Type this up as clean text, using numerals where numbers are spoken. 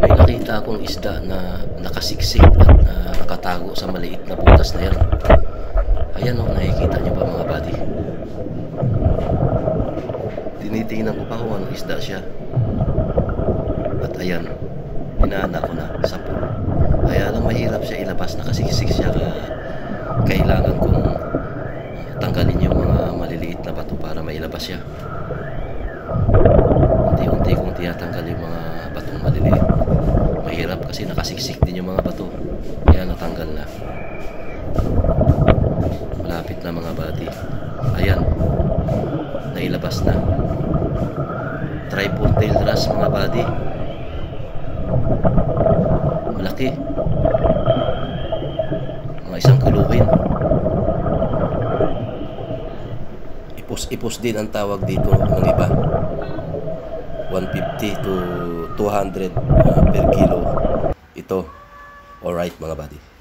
May nakita akong isda na nakasiksik at nakatago sa maliit na butas na yan. Ayan o, nakikita nyo ba mga buddy? Tinitingnan ko pa kung anong isda siya. At ayan, dinaanan ko na sa pool. Kaya lang mahirap siya ilabas, nakasiksik siya. Kailangan kong tanggalin yung mga maliliit na bato para mailabas siya. Unti-unti kong tinatanggal yung mga batong maliliit. Mahirap kasi nakasiksik din yung mga bato. Kaya natanggal na. Malapit na mga buddy. Ayan, nailabas na. Tripod tail wrasse mga buddy. Malaki. Mga isang kiluhin. Ipos din ang tawag dito ng iba. 150 to 200 per kilo. Ito. Alright mga buddy.